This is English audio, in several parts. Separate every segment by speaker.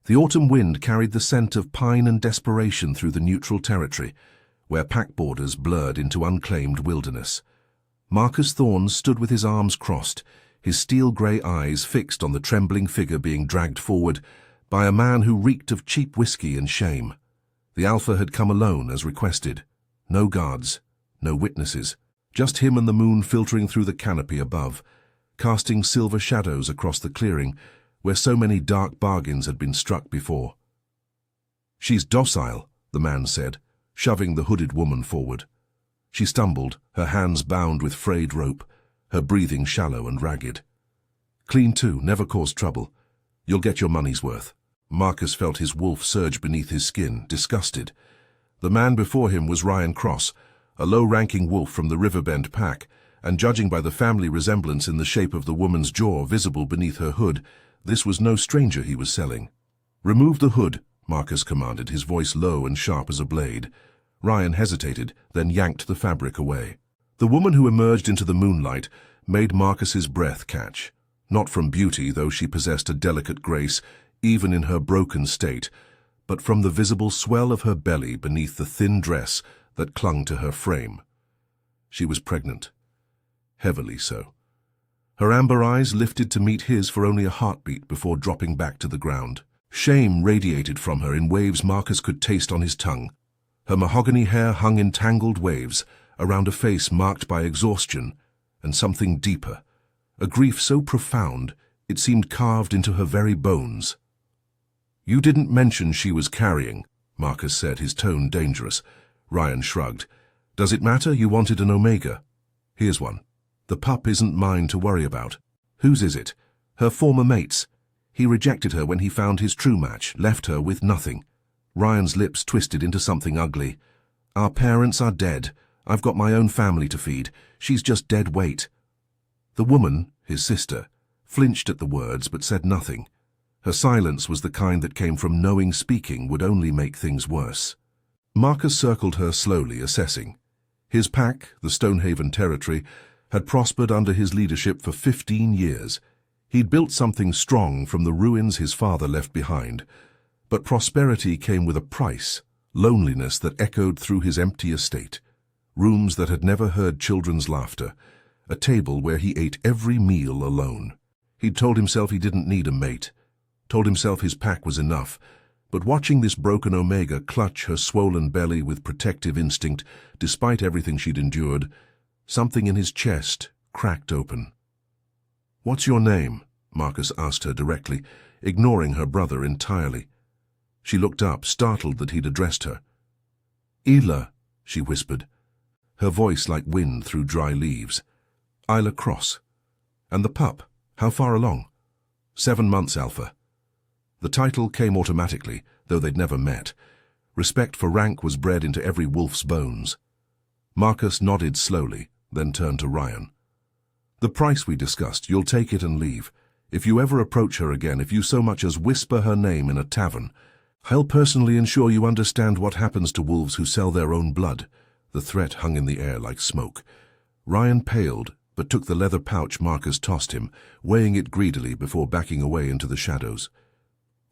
Speaker 1: The autumn wind carried the scent of pine and desperation through the neutral territory, where pack borders blurred into unclaimed wilderness. Marcus Thorne stood with his arms crossed, his steel-grey eyes fixed on the trembling figure being dragged forward by a man who reeked of cheap whiskey and shame. The Alpha had come alone, as requested. No guards, no witnesses, just him and the moon filtering through the canopy above, casting silver shadows across the clearing where so many dark bargains had been struck before. "She's docile," the man said, shoving the hooded woman forward. She stumbled, her hands bound with frayed rope, her breathing shallow and ragged. "Clean too, never caused trouble. You'll get your money's worth." Marcus felt his wolf surge beneath his skin, disgusted. The man before him was Ryan Cross, a low-ranking wolf from the Riverbend pack, and judging by the family resemblance in the shape of the woman's jaw visible beneath her hood, this was no stranger he was selling. "Remove the hood," Marcus commanded, his voice low and sharp as a blade. Ryan hesitated, then yanked the fabric away. The woman who emerged into the moonlight made Marcus's breath catch, not from beauty, though she possessed a delicate grace, even in her broken state, but from the visible swell of her belly beneath the thin dress that clung to her frame. She was pregnant. Heavily so. Her amber eyes lifted to meet his for only a heartbeat before dropping back to the ground. Shame radiated from her in waves Marcus could taste on his tongue. Her mahogany hair hung in tangled waves around a face marked by exhaustion and something deeper, a grief so profound it seemed carved into her very bones. "You didn't mention she was carrying," Marcus said, his tone dangerous. Ryan shrugged. "Does it matter? You wanted an Omega. Here's one. The pup isn't mine to worry about." "Whose is it?" "Her former mate's. He rejected her when he found his true match, left her with nothing." Ryan's lips twisted into something ugly. "Our parents are dead. I've got my own family to feed. She's just dead weight." The woman, his sister, flinched at the words but said nothing. Her silence was the kind that came from knowing speaking would only make things worse. Marcus circled her slowly, assessing. His pack, the Stonehaven territory, had prospered under his leadership for 15 years. He'd built something strong from the ruins his father left behind. But prosperity came with a price, loneliness that echoed through his empty estate, rooms that had never heard children's laughter, a table where he ate every meal alone. He'd told himself he didn't need a mate, told himself his pack was enough, but watching this broken Omega clutch her swollen belly with protective instinct, despite everything she'd endured, something in his chest cracked open. "What's your name?" Marcus asked her directly, ignoring her brother entirely. She looked up, startled that he'd addressed her. "Isla," she whispered, her voice like wind through dry leaves. "Isla Cross. And the pup, how far along?" 7 months, Alpha." The title came automatically, though they'd never met. Respect for rank was bred into every wolf's bones. Marcus nodded slowly, then turned to Ryan. "The price we discussed, you'll take it and leave. If you ever approach her again, if you so much as whisper her name in a tavern, I'll personally ensure you understand what happens to wolves who sell their own blood." The threat hung in the air like smoke. Ryan paled, but took the leather pouch Marcus tossed him, weighing it greedily before backing away into the shadows.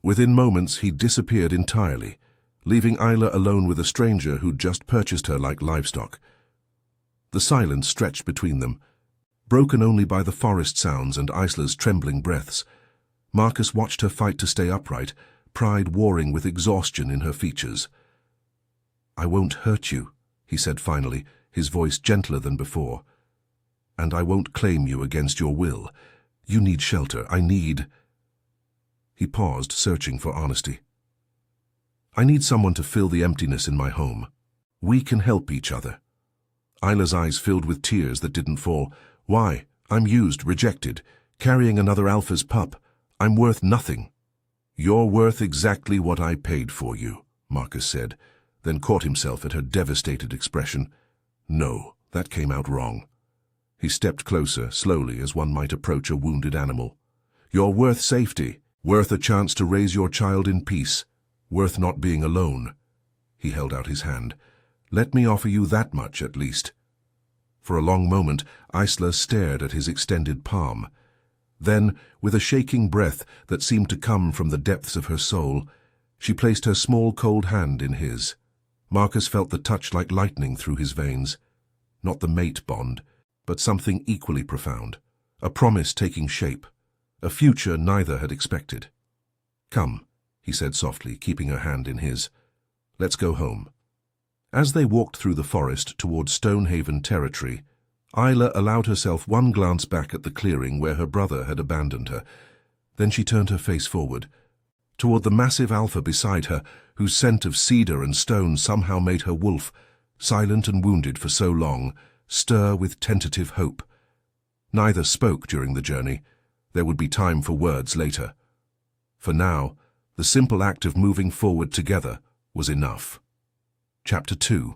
Speaker 1: Within moments, he disappeared entirely, leaving Isla alone with a stranger who'd just purchased her like livestock. The silence stretched between them, broken only by the forest sounds and Isla's trembling breaths. Marcus watched her fight to stay upright, pride warring with exhaustion in her features. "I won't hurt you," he said finally, his voice gentler than before. "And I won't claim you against your will. You need shelter. I need—" He paused, searching for honesty. "I need someone to fill the emptiness in my home. We can help each other." Isla's eyes filled with tears that didn't fall. "Why? I'm used, rejected, carrying another Alpha's pup. I'm worth nothing." "You're worth exactly what I paid for you," Marcus said, then caught himself at her devastated expression. "No, that came out wrong." He stepped closer, slowly, as one might approach a wounded animal. "You're worth safety, worth a chance to raise your child in peace, worth not being alone." He held out his hand. "Let me offer you that much, at least." For a long moment, Isla stared at his extended palm. Then, with a shaking breath that seemed to come from the depths of her soul, she placed her small cold hand in his. Marcus felt the touch like lightning through his veins. Not the mate bond, but something equally profound. A promise taking shape. A future neither had expected. "Come," he said softly, keeping her hand in his. "Let's go home." As they walked through the forest toward Stonehaven territory, Isla allowed herself one glance back at the clearing where her brother had abandoned her. Then she turned her face forward, toward the massive alpha beside her, whose scent of cedar and stone somehow made her wolf, silent and wounded for so long, stir with tentative hope. Neither spoke during the journey. There would be time for words later. For now, the simple act of moving forward together was enough. Chapter 2.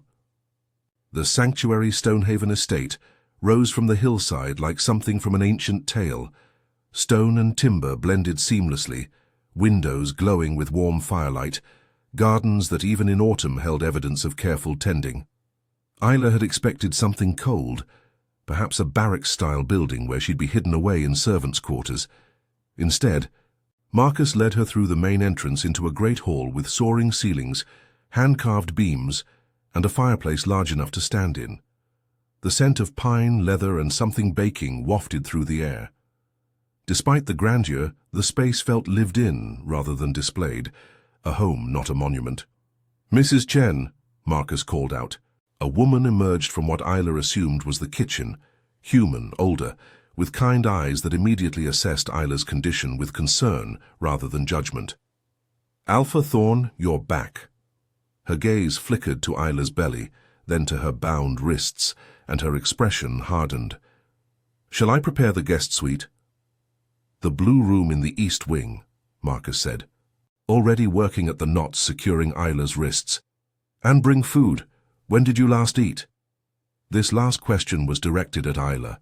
Speaker 1: The sanctuary Stonehaven estate rose from the hillside like something from an ancient tale. Stone and timber blended seamlessly, windows glowing with warm firelight, gardens that even in autumn held evidence of careful tending. Isla had expected something cold, perhaps a barrack-style building where she'd be hidden away in servants' quarters. Instead, Marcus led her through the main entrance into a great hall with soaring ceilings, hand-carved beams, and a fireplace large enough to stand in. The scent of pine, leather, and something baking wafted through the air. Despite the grandeur, the space felt lived in rather than displayed, a home, not a monument. "Mrs. Chen," Marcus called out. A woman emerged from what Isla assumed was the kitchen, human, older, with kind eyes that immediately assessed Isla's condition with concern rather than judgment. "Alpha Thorne, you're back." Her gaze flickered to Isla's belly, then to her bound wrists, and her expression hardened. "Shall I prepare the guest suite?" "The blue room in the east wing," Marcus said, already working at the knots securing Isla's wrists. "And bring food. When did you last eat?" This last question was directed at Isla.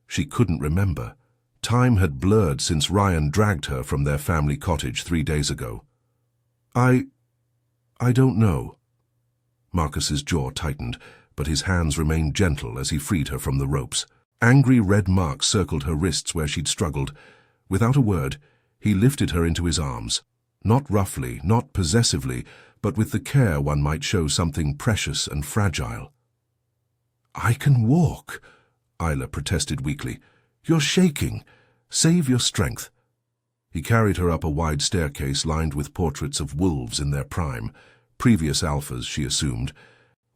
Speaker 1: She couldn't remember. Time had blurred since Ryan dragged her from their family cottage 3 days ago. I don't know." Marcus's jaw tightened, but his hands remained gentle as he freed her from the ropes. Angry red marks circled her wrists where she'd struggled. Without a word, he lifted her into his arms. Not roughly, not possessively, but with the care one might show something precious and fragile. "I can walk," Isla protested weakly. "You're shaking. Save your strength." He carried her up a wide staircase lined with portraits of wolves in their prime, previous alphas, she assumed,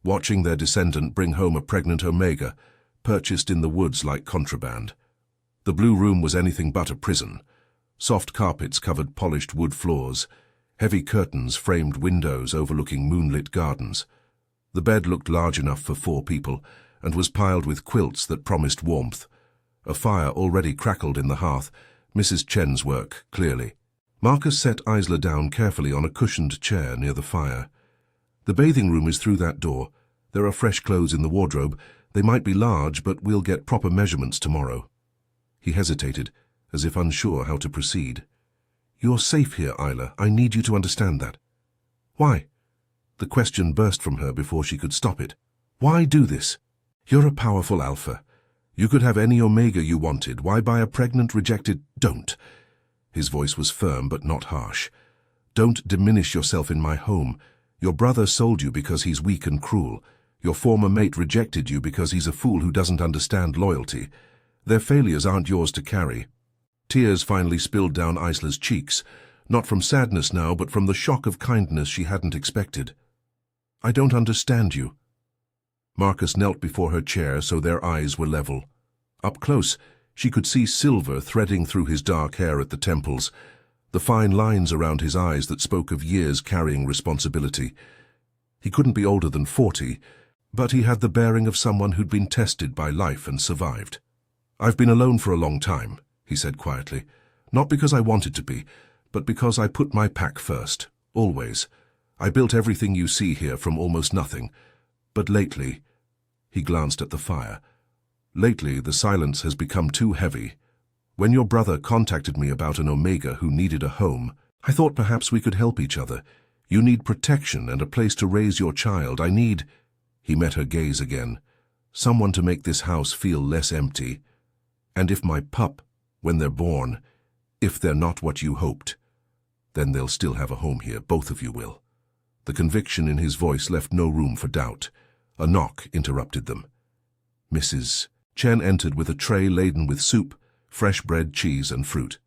Speaker 1: watching their descendant bring home a pregnant omega, purchased in the woods like contraband. The blue room was anything but a prison. Soft carpets covered polished wood floors. Heavy curtains framed windows overlooking moonlit gardens. The bed looked large enough for 4 people and was piled with quilts that promised warmth. A fire already crackled in the hearth, Mrs. Chen's work, clearly. Marcus set Isla down carefully on a cushioned chair near the fire. "The bathing room is through that door. There are fresh clothes in the wardrobe. They might be large, but we'll get proper measurements tomorrow." He hesitated, as if unsure how to proceed. "You're safe here, Isla. I need you to understand that." "Why?" The question burst from her before she could stop it. "Why do this? You're a powerful alpha. You could have any omega you wanted. Why buy a pregnant, rejected—" "Don't." His voice was firm but not harsh. "Don't diminish yourself in my home. Your brother sold you because he's weak and cruel. Your former mate rejected you because he's a fool who doesn't understand loyalty. Their failures aren't yours to carry." Tears finally spilled down Isla's cheeks, not from sadness now, but from the shock of kindness she hadn't expected. "I don't understand you." Marcus knelt before her chair so their eyes were level. Up close, she could see silver threading through his dark hair at the temples, the fine lines around his eyes that spoke of years carrying responsibility. He couldn't be older than 40, but he had the bearing of someone who'd been tested by life and survived. "I've been alone for a long time," he said quietly. "Not because I wanted to be, but because I put my pack first, always. I built everything you see here from almost nothing. But lately—" he glanced at the fire. "Lately, the silence has become too heavy. When your brother contacted me about an omega who needed a home, I thought perhaps we could help each other. You need protection and a place to raise your child. I need—" He met her gaze again. "Someone to make this house feel less empty. And if my pup—" When they're born, if they're not what you hoped, then they'll still have a home here, both of you will. The conviction in his voice left no room for doubt. A knock interrupted them. Mrs. Chen entered with a tray laden with soup, fresh bread, cheese, and fruit.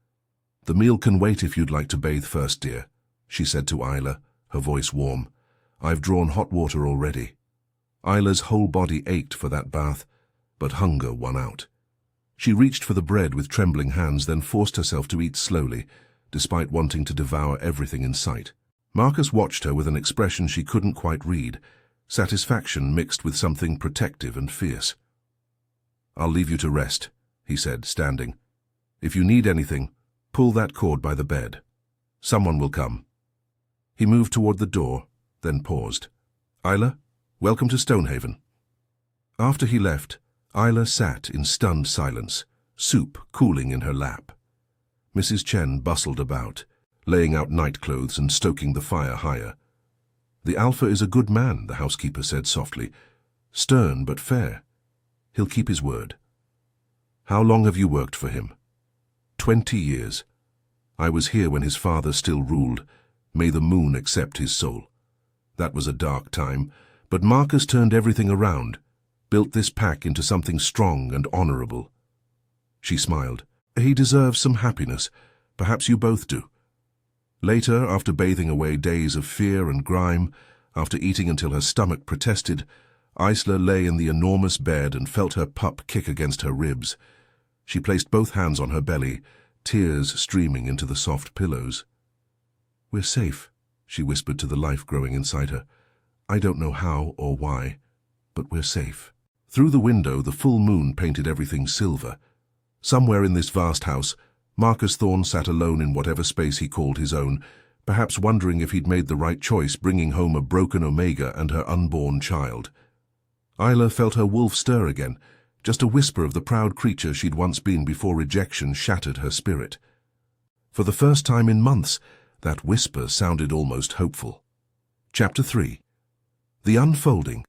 Speaker 1: "The meal can wait if you'd like to bathe first, dear," she said to Isla, her voice warm. "I've drawn hot water already." Isla's whole body ached for that bath, but hunger won out. She reached for the bread with trembling hands, then forced herself to eat slowly, despite wanting to devour everything in sight. Marcus watched her with an expression she couldn't quite read, satisfaction mixed with something protective and fierce. "I'll leave you to rest," he said, standing. "If you need anything, pull that cord by the bed. Someone will come." He moved toward the door, then paused. "Isla, welcome to Stonehaven." After he left, Isla sat in stunned silence, soup cooling in her lap. Mrs. Chen bustled about, laying out nightclothes and stoking the fire higher. "The Alpha is a good man," the housekeeper said softly. "Stern but fair. He'll keep his word." "How long have you worked for him?" 20 years. I was here when his father still ruled. May the moon accept his soul. That was a dark time, but Marcus turned everything around, built this pack into something strong and honorable." She smiled. "He deserves some happiness. Perhaps you both do." Later, after bathing away days of fear and grime, after eating until her stomach protested, Isla lay in the enormous bed and felt her pup kick against her ribs. She placed both hands on her belly, tears streaming into the soft pillows. "We're safe," she whispered to the life growing inside her. "I don't know how or why, but we're safe." Through the window, the full moon painted everything silver. Somewhere in this vast house, Marcus Thorne sat alone in whatever space he called his own, perhaps wondering if he'd made the right choice bringing home a broken Omega and her unborn child. Isla felt her wolf stir again, just a whisper of the proud creature she'd once been before rejection shattered her spirit. For the first time in months, that whisper sounded almost hopeful. Chapter 3. The Unfolding.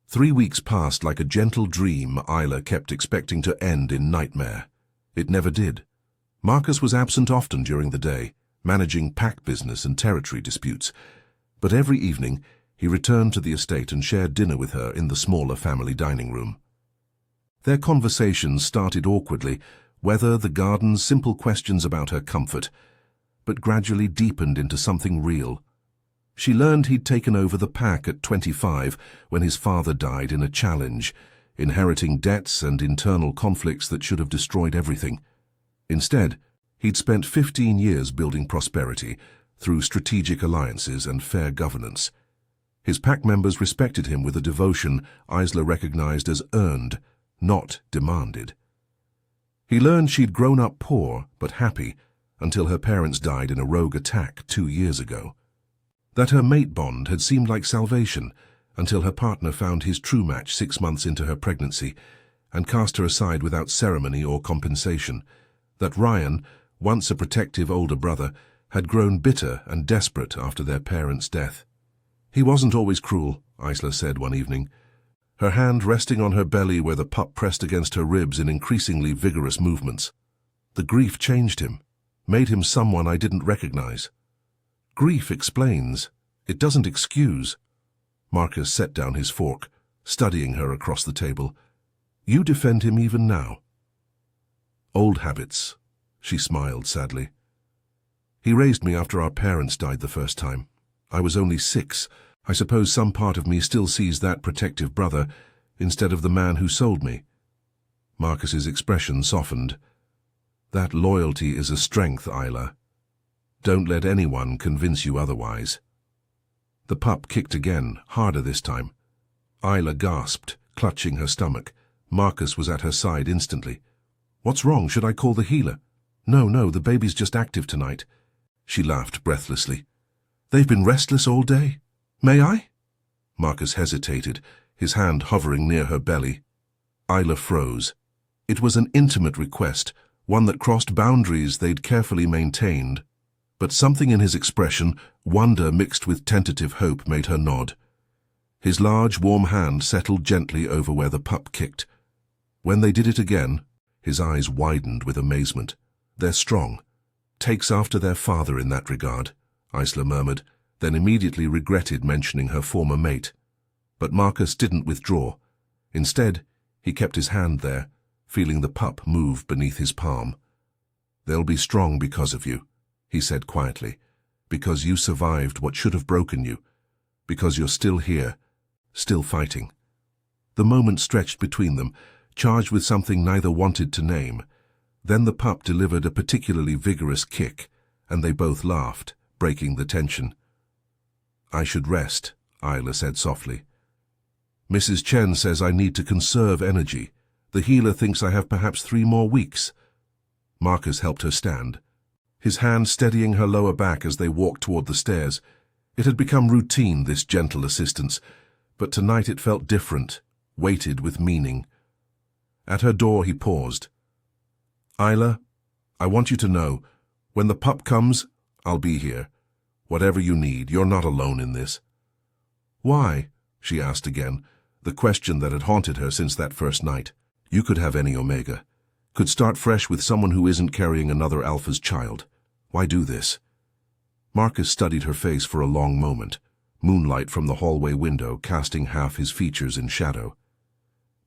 Speaker 1: 3 weeks passed like a gentle dream Isla kept expecting to end in nightmare. It never did. Marcus was absent often during the day, managing pack business and territory disputes, but every evening he returned to the estate and shared dinner with her in the smaller family dining room. Their conversations started awkwardly, whether the garden's simple questions about her comfort, but gradually deepened into something real. She learned he'd taken over the pack at 25 when his father died in a challenge, inheriting debts and internal conflicts that should have destroyed everything. Instead, he'd spent 15 years building prosperity through strategic alliances and fair governance. His pack members respected him with a devotion Isla recognized as earned, not demanded. He learned she'd grown up poor but happy until her parents died in a rogue attack 2 years ago. That her mate bond had seemed like salvation until her partner found his true match 6 months into her pregnancy and cast her aside without ceremony or compensation. That Ryan, once a protective older brother, had grown bitter and desperate after their parents' death. "He wasn't always cruel," Isla said one evening, her hand resting on her belly where the pup pressed against her ribs in increasingly vigorous movements. "The grief changed him, made him someone I didn't recognize." "Grief explains. It doesn't excuse." Marcus set down his fork, studying her across the table. "You defend him even now." "Old habits," she smiled sadly. "He raised me after our parents died the first time. I was only 6. I suppose some part of me still sees that protective brother instead of the man who sold me." Marcus's expression softened. "That loyalty is a strength, Isla. Don't let anyone convince you otherwise." The pup kicked again, harder this time. Isla gasped, clutching her stomach. Marcus was at her side instantly. "What's wrong? Should I call the healer?" No, the baby's just active tonight." She laughed breathlessly. "They've been restless all day. May I?" Marcus hesitated, his hand hovering near her belly. Isla froze. It was an intimate request, one that crossed boundaries they'd carefully maintained. But something in his expression, wonder mixed with tentative hope, made her nod. His large, warm hand settled gently over where the pup kicked. When they did it again, his eyes widened with amazement. They're strong. Takes after their father in that regard, Isla murmured, then immediately regretted mentioning her former mate. But Marcus didn't withdraw. Instead, he kept his hand there, feeling the pup move beneath his palm. "They'll be strong because of you," he said quietly, "because you survived what should have broken you, because you're still here, still fighting." The moment stretched between them, charged with something neither wanted to name. Then the pup delivered a particularly vigorous kick, and they both laughed, breaking the tension. "I should rest," Isla said softly. "Mrs. Chen says I need to conserve energy. The healer thinks I have perhaps 3 more weeks." Marcus helped her stand, his hand steadying her lower back as they walked toward the stairs. It had become routine, this gentle assistance, but tonight it felt different, weighted with meaning. At her door he paused. "Isla, I want you to know, when the pup comes, I'll be here. Whatever you need, you're not alone in this." "Why?" she asked again, the question that had haunted her since that first night. "You could have any Omega. Could start fresh with someone who isn't carrying another Alpha's child. Why do this?" Marcus studied her face for a long moment, moonlight from the hallway window casting half his features in shadow.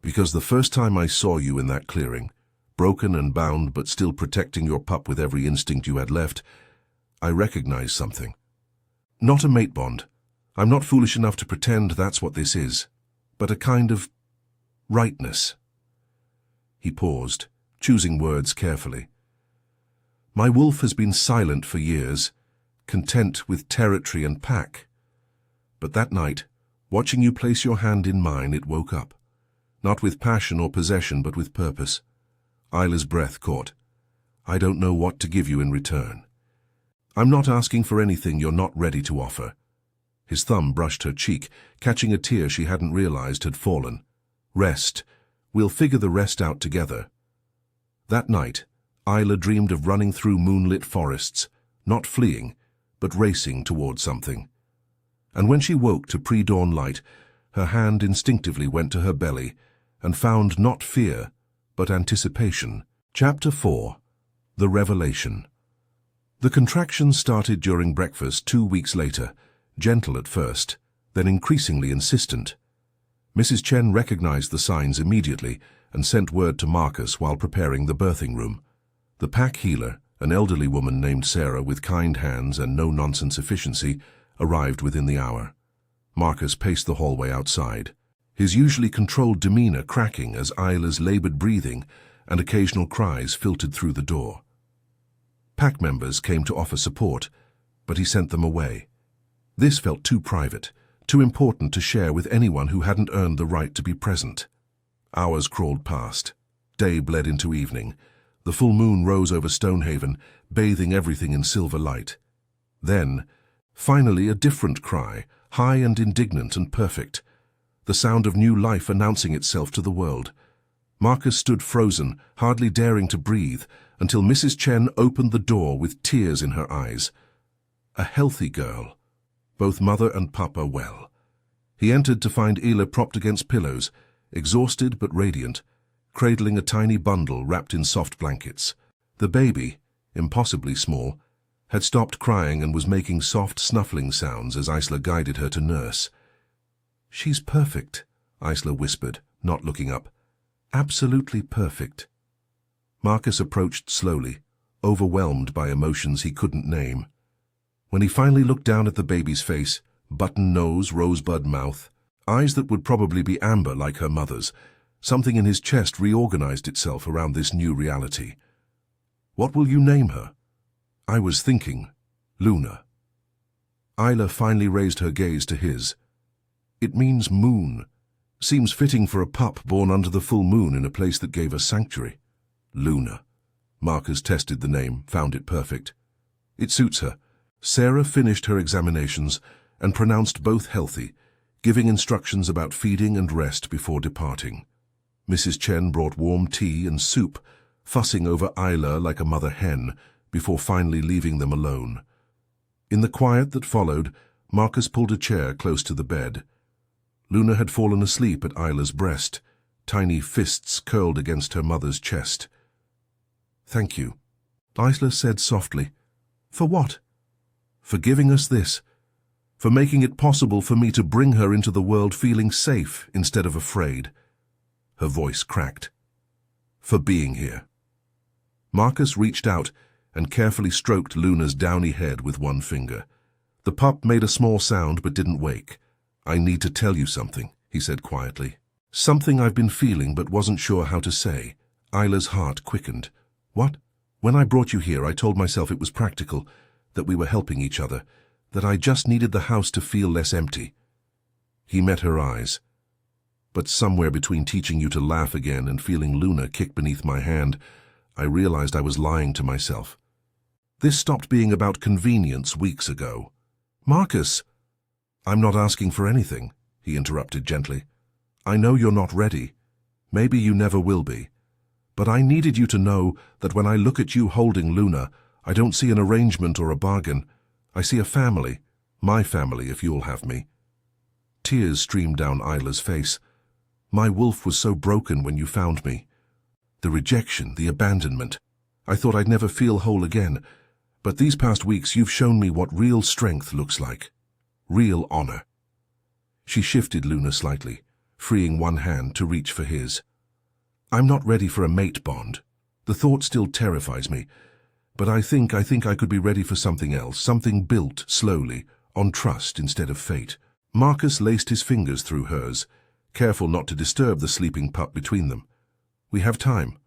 Speaker 1: "Because the first time I saw you in that clearing, broken and bound but still protecting your pup with every instinct you had left, I recognized something. Not a mate bond. I'm not foolish enough to pretend that's what this is, but a kind of rightness." He paused, choosing words carefully. "My wolf has been silent for years, content with territory and pack. But that night, watching you place your hand in mine, it woke up. Not with passion or possession, but with purpose." Isla's breath caught. "I don't know what to give you in return. I'm not asking for anything you're not ready to offer." His thumb brushed her cheek, catching a tear she hadn't realized had fallen. "Rest. We'll figure the rest out together." That night, Isla dreamed of running through moonlit forests, not fleeing, but racing toward something. And when she woke to pre-dawn light, her hand instinctively went to her belly and found not fear, but anticipation. Chapter 4. The Revelation. The contractions started during breakfast 2 weeks later, gentle at first, then increasingly insistent. Mrs. Chen recognized the signs immediately and sent word to Marcus while preparing the birthing room. The pack healer, an elderly woman named Sarah with kind hands and no-nonsense efficiency, arrived within the hour. Marcus paced the hallway outside, his usually controlled demeanor cracking as Isla's labored breathing and occasional cries filtered through the door. Pack members came to offer support, but he sent them away. This felt too private, too important to share with anyone who hadn't earned the right to be present. Hours crawled past. Day bled into evening. The full moon rose over Stonehaven, bathing everything in silver light. Then, finally, a different cry, high and indignant and perfect. The sound of new life announcing itself to the world. Marcus stood frozen, hardly daring to breathe, until Mrs. Chen opened the door with tears in her eyes. A healthy girl. Both mother and papa well. He entered to find Isla propped against pillows, exhausted but radiant, cradling a tiny bundle wrapped in soft blankets. The baby, impossibly small, had stopped crying and was making soft snuffling sounds as Isla guided her to nurse. "She's perfect," Isla whispered, not looking up. "Absolutely perfect." Marcus approached slowly, overwhelmed by emotions he couldn't name. When he finally looked down at the baby's face, button nose, rosebud mouth, eyes that would probably be amber like her mother's, something in his chest reorganized itself around this new reality. "What will you name her?" "I was thinking, Luna." Isla finally raised her gaze to his. "It means moon. Seems fitting for a pup born under the full moon in a place that gave us sanctuary." "Luna." Marcus tested the name, found it perfect. "It suits her." Sarah finished her examinations and pronounced both healthy, giving instructions about feeding and rest before departing. Mrs. Chen brought warm tea and soup, fussing over Isla like a mother hen, before finally leaving them alone. In the quiet that followed, Marcus pulled a chair close to the bed. Luna had fallen asleep at Isla's breast, tiny fists curled against her mother's chest. "Thank you." Isla said softly. For what? For giving us this. For making it possible for me to bring her into the world feeling safe instead of afraid. Her voice cracked. For being here. Marcus reached out and carefully stroked Luna's downy head with one finger. The pup made a small sound but didn't wake. I need to tell you something, he said quietly. Something I've been feeling but wasn't sure how to say. Isla's heart quickened. What? When I brought you here, I told myself it was practical, that we were helping each other, that I just needed the house to feel less empty. He met her eyes. But somewhere between teaching you to laugh again and feeling Luna kick beneath my hand, I realized I was lying to myself. This stopped being about convenience weeks ago. Marcus! I'm not asking for anything, he interrupted gently. I know you're not ready. Maybe you never will be. But I needed you to know that when I look at you holding Luna, I don't see an arrangement or a bargain. I see a family. My family, if you'll have me. Tears streamed down Isla's face. My wolf was so broken when you found me. The rejection, the abandonment. I thought I'd never feel whole again. But these past weeks you've shown me what real strength looks like. Real honor. She shifted Luna slightly, freeing one hand to reach for his. I'm not ready for a mate bond. The thought still terrifies me. But I think I could be ready for something else, something built slowly, on trust instead of fate. Marcus laced his fingers through hers, careful not to disturb the sleeping pup between them. We have time.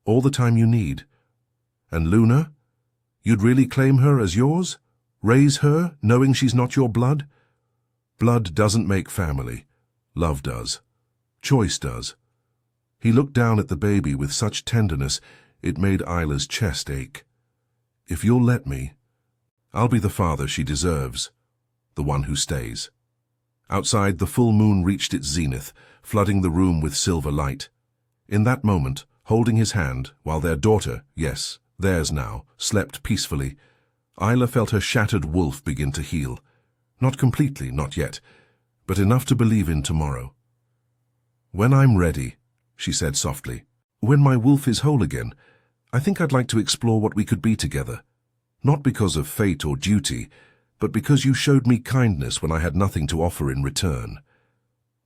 Speaker 1: All the time you need. And Luna? You'd really claim her as yours? Raise her, knowing she's not your blood? Blood doesn't make family. Love does. Choice does. He looked down at the baby with such tenderness, it made Isla's chest ache. If you'll let me, I'll be the father she deserves, the one who stays. Outside, the full moon reached its zenith, flooding the room with silver light. In that moment, holding his hand, while their daughter, yes, theirs now, slept peacefully, Isla felt her shattered wolf begin to heal. Not completely, not yet, but enough to believe in tomorrow. When I'm ready, she said softly, when my wolf is whole again, I think I'd like to explore what we could be together. Not because of fate or duty, but because you showed me kindness when I had nothing to offer in return.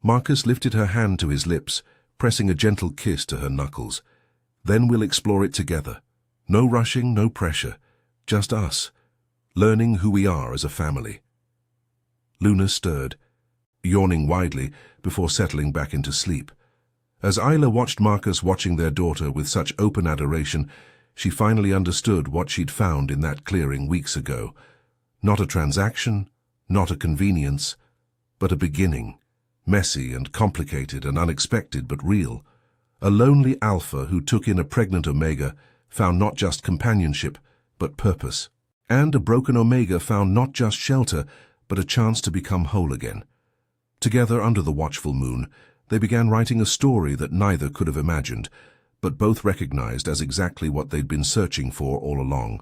Speaker 1: Marcus lifted her hand to his lips, pressing a gentle kiss to her knuckles. Then we'll explore it together. No rushing, no pressure. Just us, learning who we are as a family. Luna stirred, yawning widely before settling back into sleep. As Isla watched Marcus watching their daughter with such open adoration, she finally understood what she'd found in that clearing weeks ago. Not a transaction, not a convenience, but a beginning. Messy and complicated and unexpected, but real. A lonely alpha who took in a pregnant omega found not just companionship, but purpose. And a broken omega found not just shelter, but a chance to become whole again. Together under the watchful moon, they began writing a story that neither could have imagined, but both recognized as exactly what they'd been searching for all along.